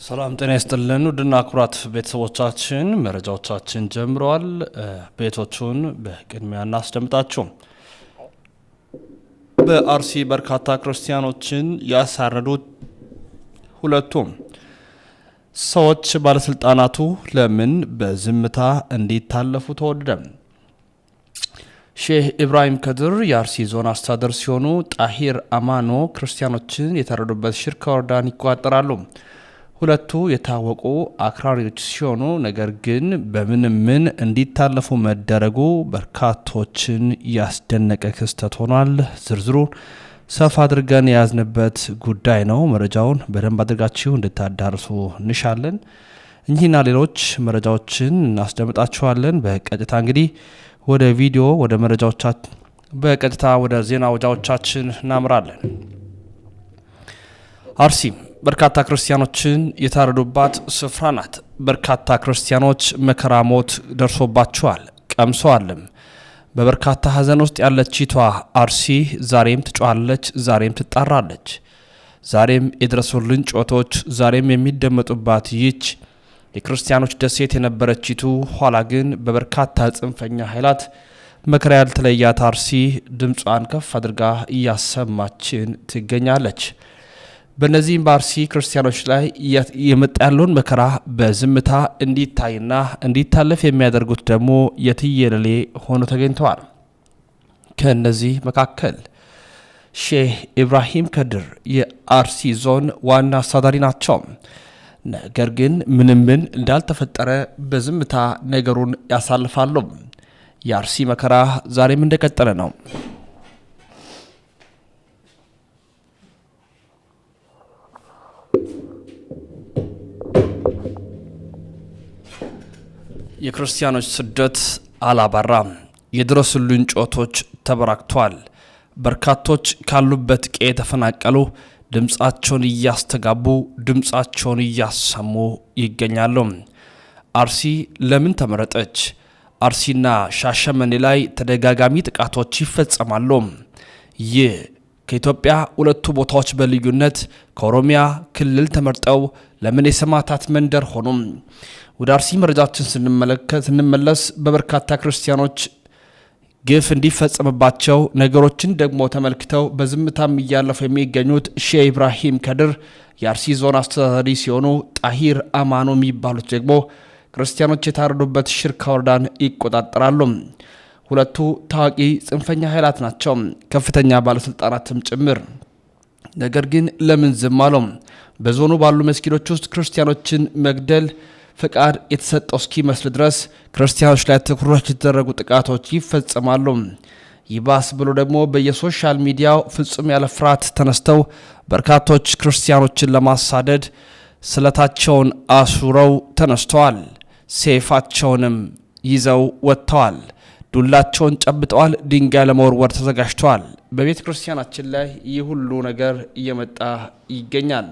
ሰላም ጤና ይስጥልን ውድና ኩራት ቤተሰቦቻችን መረጃዎቻችን ጀምረዋል። ቤቶቹን በቅድሚያ እናስደምጣችሁ። በአርሲ በርካታ ክርስቲያኖችን ያሳረዱት ሁለቱም ሰዎች ባለስልጣናቱ ለምን በዝምታ እንዲታለፉ ተወደደ? ሼህ ኢብራሂም ከድር የአርሲ ዞን አስተዳደር ሲሆኑ ጣሂር አማኖ ክርስቲያኖችን የታረዱበት ሽርካ ወረዳን ይቆጣጠራሉ። ሁለቱ የታወቁ አክራሪዎች ሲሆኑ ነገር ግን በምን እንዲታለፉ መደረጉ በርካቶችን ያስደነቀ ክስተት ሆኗል። ዝርዝሩ ሰፋ አድርገን የያዝንበት ጉዳይ ነው። መረጃውን በደንብ አድርጋችሁ እንድታዳርሱ እንሻለን። እኚህና ሌሎች መረጃዎችን እናስደምጣችኋለን። በቀጥታ እንግዲህ ወደ ቪዲዮ ወደ መረጃዎቻችን በቀጥታ ወደ ዜና ወጃዎቻችን እናምራለን። አርሲ በርካታ ክርስቲያኖችን የታረዱባት ስፍራ ናት። በርካታ ክርስቲያኖች መከራ ሞት ደርሶባቸዋል፣ ቀምሰዋልም። በበርካታ ሀዘን ውስጥ ያለችቷ አርሲ ዛሬም ትጮኻለች፣ ዛሬም ትጣራለች። ዛሬም የድረሱልን ጮቶች ዛሬም የሚደመጡባት ይች የክርስቲያኖች ደሴት የነበረችቱ ኋላ ግን በበርካታ ጽንፈኛ ኃይላት መከራ ያልተለያት አርሲ ድምጿን ከፍ አድርጋ እያሰማችን ትገኛለች። በነዚህም በአርሲ ክርስቲያኖች ላይ የመጣ ያለውን መከራ በዝምታ እንዲታይና እንዲታለፍ የሚያደርጉት ደግሞ የትየለሌ ሆኖ ተገኝተዋል። ከነዚህ መካከል ሼህ ኢብራሂም ከድር የአርሲ ዞን ዋና አስተዳዳሪ ናቸው። ነገር ግን ምንም እንዳልተፈጠረ በዝምታ ነገሩን ያሳልፋሉ። የአርሲ መከራ ዛሬም እንደቀጠለ ነው። የክርስቲያኖች ስደት አላባራም። የድረሱልን ጮቶች ተበራክቷል። በርካቶች ካሉበት ቀዬ ተፈናቀሉ። ድምጻቸውን እያስተጋቡ ድምጻቸውን እያሰሙ ይገኛሉ። አርሲ ለምን ተመረጠች? አርሲና ሻሸመኔ ላይ ተደጋጋሚ ጥቃቶች ይፈጸማሉ። ይህ ከኢትዮጵያ ሁለቱ ቦታዎች በልዩነት ከኦሮሚያ ክልል ተመርጠው ለምን የሰማዕታት መንደር ሆኑም? ወደ አርሲ መረጃችን ስንመለስ በበርካታ ክርስቲያኖች ግፍ እንዲፈጸምባቸው ነገሮችን ደግሞ ተመልክተው በዝምታም እያለፉ የሚገኙት ሼህ ኢብራሂም ከድር የአርሲ ዞን አስተዳዳሪ ሲሆኑ ጣሂር አማኖ የሚባሉት ደግሞ ክርስቲያኖች የታረዱበት ሽርካ ወረዳን ይቆጣጠራሉ። ሁለቱ ታዋቂ ጽንፈኛ ኃይላት ናቸው፣ ከፍተኛ ባለስልጣናትም ጭምር። ነገር ግን ለምን ዝም አሉ? በዞኑ ባሉ መስጊዶች ውስጥ ክርስቲያኖችን መግደል ፈቃድ የተሰጠው እስኪመስል ድረስ ክርስቲያኖች ላይ ትኩረት የተደረጉ ጥቃቶች ይፈጸማሉ። ይባስ ብሎ ደግሞ በየሶሻል ሚዲያው ፍጹም ያለ ፍርሃት ተነስተው በርካቶች ክርስቲያኖችን ለማሳደድ ስለታቸውን አሱረው ተነስተዋል። ሴፋቸውንም ይዘው ወጥተዋል። ዱላቸውን ጨብጠዋል። ድንጋይ ለመወርወር ተዘጋጅተዋል። በቤተ ክርስቲያናችን ላይ ይህ ሁሉ ነገር እየመጣ ይገኛል።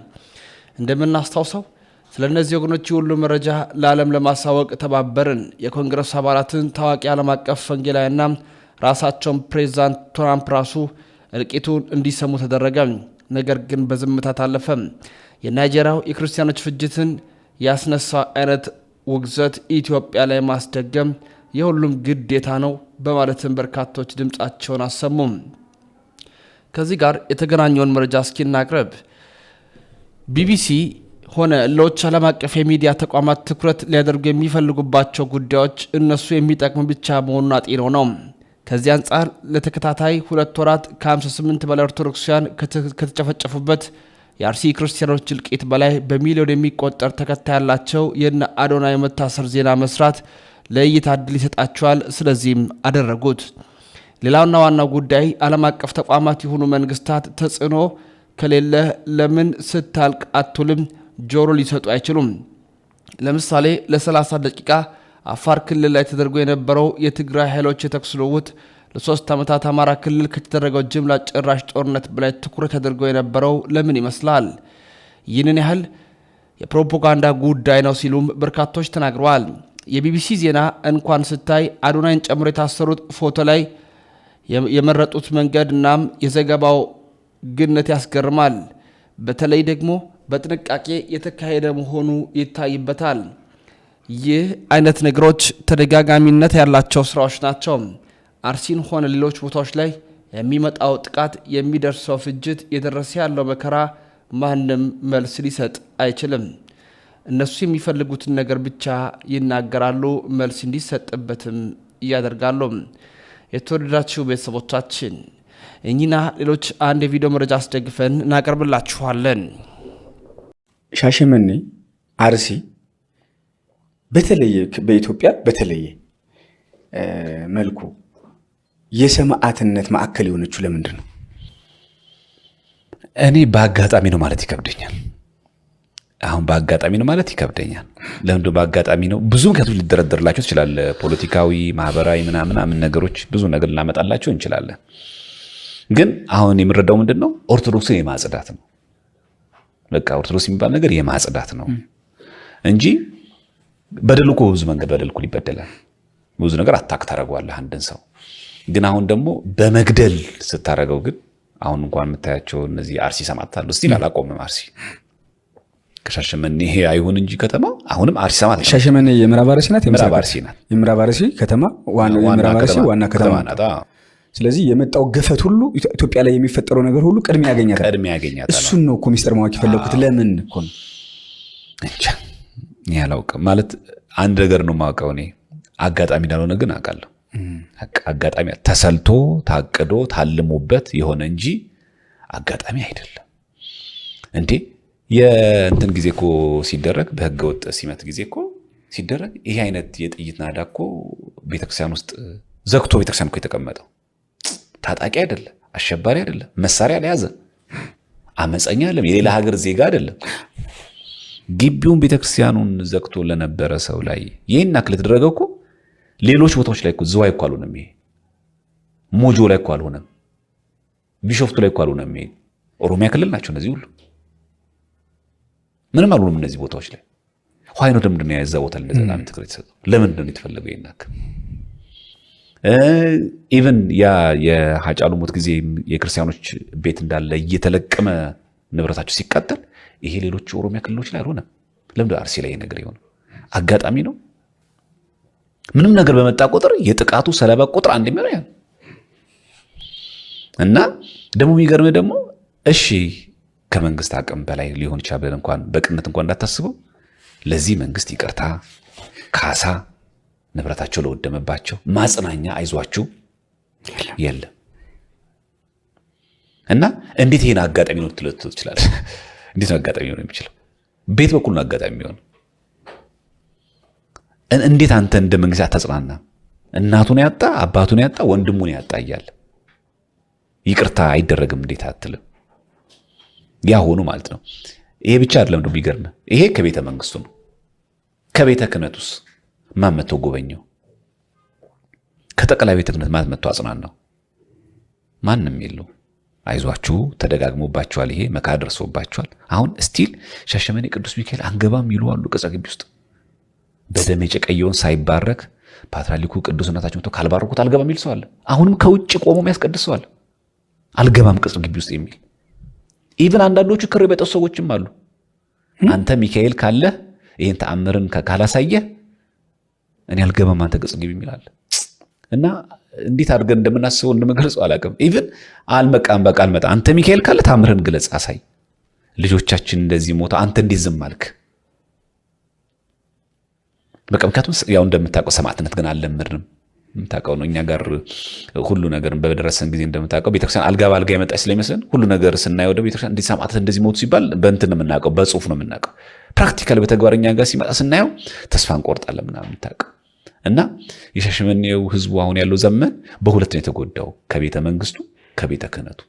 እንደምናስታውሰው ስለ እነዚህ ወገኖች ሁሉ መረጃ ለዓለም ለማሳወቅ ተባበርን። የኮንግረስ አባላትን ታዋቂ ዓለም አቀፍ ወንጌላውያንና ራሳቸውን ፕሬዚዳንት ትራምፕ ራሱ እልቂቱን እንዲሰሙ ተደረገ። ነገር ግን በዝምታ ታለፈ። የናይጄሪያው የክርስቲያኖች ፍጅትን ያስነሳ አይነት ውግዘት ኢትዮጵያ ላይ ማስደገም የሁሉም ግዴታ ነው በማለትም በርካቶች ድምጻቸውን አሰሙም። ከዚህ ጋር የተገናኘውን መረጃ እስኪናቅርብ ቢቢሲ ሆነ ሌሎች ዓለም አቀፍ የሚዲያ ተቋማት ትኩረት ሊያደርጉ የሚፈልጉባቸው ጉዳዮች እነሱ የሚጠቅሙ ብቻ መሆኑን አጤነው ነው። ከዚህ አንጻር ለተከታታይ 2 ወራት ከ58 በላይ ኦርቶዶክሳውያን ከተጨፈጨፉበት የአርሲ ክርስቲያኖች እልቂት በላይ በሚሊዮን የሚቆጠር ተከታይ ያላቸው የነ አዶናይ መታሰር ዜና መስራት ለእይታ ዕድል ይሰጣቸዋል። ስለዚህም አደረጉት። ሌላውና ዋናው ጉዳይ ዓለም አቀፍ ተቋማት የሆኑ መንግስታት ተጽዕኖ ከሌለ ለምን ስታልቅ አትውልም ጆሮ ሊሰጡ አይችሉም። ለምሳሌ ለ30 ደቂቃ አፋር ክልል ላይ ተደርጎ የነበረው የትግራይ ኃይሎች የተኩስ ልውውጥ ለ3 ዓመታት አማራ ክልል ከተደረገው ጅምላ ጭራሽ ጦርነት በላይ ትኩረት ተደርጎ የነበረው ለምን ይመስላል? ይህንን ያህል የፕሮፓጋንዳ ጉዳይ ነው ሲሉም በርካቶች ተናግረዋል። የቢቢሲ ዜና እንኳን ስታይ አዶናይን ጨምሮ የታሰሩት ፎቶ ላይ የመረጡት መንገድ እናም የዘገባው ግነት ያስገርማል። በተለይ ደግሞ በጥንቃቄ የተካሄደ መሆኑ ይታይበታል። ይህ አይነት ነገሮች ተደጋጋሚነት ያላቸው ስራዎች ናቸው። አርሲን ሆነ ሌሎች ቦታዎች ላይ የሚመጣው ጥቃት፣ የሚደርሰው ፍጅት፣ የደረሰ ያለው መከራ ማንም መልስ ሊሰጥ አይችልም። እነሱ የሚፈልጉትን ነገር ብቻ ይናገራሉ፣ መልስ እንዲሰጥበትም ያደርጋሉ። የተወደዳችሁ ቤተሰቦቻችን እኚህና ሌሎች አንድ የቪዲዮ መረጃ አስደግፈን እናቀርብላችኋለን። ሻሸመኔ፣ አርሲ በተለየ በኢትዮጵያ በተለየ መልኩ የሰማዕትነት ማዕከል የሆነችው ለምንድን ነው? እኔ በአጋጣሚ ነው ማለት ይከብደኛል። አሁን በአጋጣሚ ነው ማለት ይከብደኛል። ለምንድነው በአጋጣሚ ነው? ብዙ ምክንያቶች ሊደረደርላቸው ይችላል። ፖለቲካዊ፣ ማህበራዊ ምናምን ነገሮች ብዙ ነገር ልናመጣላቸው እንችላለን። ግን አሁን የምረዳው ምንድነው ኦርቶዶክስን የማጽዳት ነው። በቃ ኦርቶዶክስ የሚባል ነገር የማጽዳት ነው እንጂ በደልኩ ብዙ መንገድ በደልኩ ይበደላል። ብዙ ነገር አታክ ታረጋዋለህ አንድን ሰው። ግን አሁን ደግሞ በመግደል ስታረገው ግን አሁን እንኳን የምታያቸው እነዚህ አርሲ ሰማዕታት አሉ። እስቲ አላቆምም። አርሲ ከሻሸመኔ ይሄ አይሁን እንጂ ከተማ አሁንም አርሲ ሰማዕታት። ሻሸመኔ የምዕራብ አርሲ ናት። የምዕራብ አርሲ ናት። የምዕራብ አርሲ ከተማ የምዕራብ አርሲ ዋና ከተማ ናት። ስለዚህ የመጣው ገፈት ሁሉ ኢትዮጵያ ላይ የሚፈጠረው ነገር ሁሉ ቅድሚያ ያገኛታል። እሱን ነው እኮ ሚስጥር ማወቅ የፈለኩት። ለምን እኮ ነው እንጃ ያላውቅም። ማለት አንድ ነገር ነው የማውቀው እኔ አጋጣሚ እንዳልሆነ ግን አውቃለሁ። አጋጣሚ ተሰልቶ ታቅዶ ታልሞበት የሆነ እንጂ አጋጣሚ አይደለም። እንዴ የእንትን ጊዜ እኮ ሲደረግ በህገ ወጥ ሲመት ጊዜ እኮ ሲደረግ ይሄ አይነት የጥይት ናዳ እኮ ቤተክርስቲያን ውስጥ ዘግቶ ቤተክርስቲያን እኮ የተቀመጠው ታጣቂ አይደለም፣ አሸባሪ አይደለም፣ መሳሪያ ለያዘ አመፀኛ አይደለም፣ የሌላ ሀገር ዜጋ አይደለም። ግቢውን ቤተክርስቲያኑን ዘግቶ ለነበረ ሰው ላይ ይሄን አክል ተደረገው እኮ ሌሎች ቦታዎች ላይ እኮ ዝዋይ እኮ አልሆነም። ይሄ ሞጆ ላይ እኮ አልሆነም። ቢሾፍቱ ላይ እኮ አልሆነም። ይሄ ኦሮሚያ ክልል ናቸው እነዚህ ሁሉ ምንም አልሆነም። እነዚህ ቦታዎች ላይ ሆይ ነው ለምንድን ነው ያዛ ቦታ እንደዛ ለምን ትኩረት ሰጠው? ለምንድን ነው የተፈለገው ይናክ? ኢቭን ያ የሃጫሉ ሞት ጊዜ የክርስቲያኖች ቤት እንዳለ እየተለቀመ ንብረታቸው ሲቃጠል ይሄ ሌሎች ኦሮሚያ ክልሎች ላይ አልሆነም። ለምን አርሲ ላይ ነገር ይሆነ? አጋጣሚ ነው? ምንም ነገር በመጣ ቁጥር የጥቃቱ ሰለባ ቁጥር አንድ የሚሆነው ያ እና ደግሞ የሚገርም ደግሞ እሺ ከመንግስት አቅም በላይ ሊሆን ይችላል ብለን እንኳን በቅንነት እንኳን እንዳታስበው ለዚህ መንግስት ይቅርታ፣ ካሳ፣ ንብረታቸው ለወደመባቸው ማጽናኛ አይዟችሁ የለም። እና እንዴት ይሄን አጋጣሚ ነው ትልት ይችላል? እንዴት ነው አጋጣሚ ነው የሚችለው? ቤት በኩል ነው አጋጣሚ ነው። እንዴት አንተ እንደ መንግስት አታጽናና? እናቱን ያጣ አባቱን ያጣ ወንድሙን ያጣ እያለ ይቅርታ አይደረግም እንዴት አትልም? ያ ሆኖ ማለት ነው። ይሄ ብቻ አይደለም ነው ቢገርም፣ ይሄ ከቤተ መንግስቱ ነው። ከቤተ ክህነቱስ ማን መጥቶ ጎበኘው? ከጠቅላይ ቤተ ክህነት ማን መጥቶ አጽናናው? ማንም የለው። አይዟችሁ ተደጋግሞባችኋል፣ ይሄ መካ ደርሶባችኋል። አሁን ስቲል ሻሸመኔ ቅዱስ ሚካኤል አንገባም ይሉ አሉ። ቅጽ ግቢ ውስጥ በደም የጨቀየውን ሳይባረክ ፓትርያርኩ ቅዱስነታቸው መጥቶ ካልባረኩት አልገባም የሚል ሰው አለ። አሁንም ከውጭ ቆሞ የሚያስቀድስ ሰው አለ። አልገባም ቅጽ ግቢ ውስጥ የሚል ኢቭን አንዳንዶቹ ክር የበጠሱ ሰዎችም አሉ። አንተ ሚካኤል ካለ ይሄን ተአምርን ካላሳየ እኔ አልገባም አንተ ቅጽ ግቢ የሚል አለ። እና እንዴት አድርገን እንደምናስበው እንደምገልጸው አላውቅም። ኢቭን አልመቃም በቃ አልመጣ አንተ ሚካኤል ካለ ተአምርን ግለጽ አሳይ። ልጆቻችን እንደዚህ ሞታ አንተ እንዴት ዝም አልክ? በቃ ምክንያቱም ያው እንደምታውቀው ሰማዕትነት ግን አልለምድንም። የምታውቀው ነው እኛ ጋር ሁሉ ነገር በደረሰን ጊዜ እንደምታውቀው ቤተክርስቲያን አልጋ ባልጋ የመጣች ስለሚመስለን ሁሉ ነገር ስናየው ወደ ቤተክርስቲያን እንዴት ሰማዕታት እንደዚህ ሞቱ ሲባል በእንትን ነው የምናውቀው፣ በጽሁፍ ነው የምናውቀው። ፕራክቲካሊ በተግባር እኛ ጋር ሲመጣ ስናየው ተስፋ እንቆርጣለን ምናምን የምታውቀው። እና የሻሸመኔው ህዝቡ አሁን ያለው ዘመን በሁለት ነው የተጎዳው፣ ከቤተ መንግስቱ ከቤተ ክህነቱ።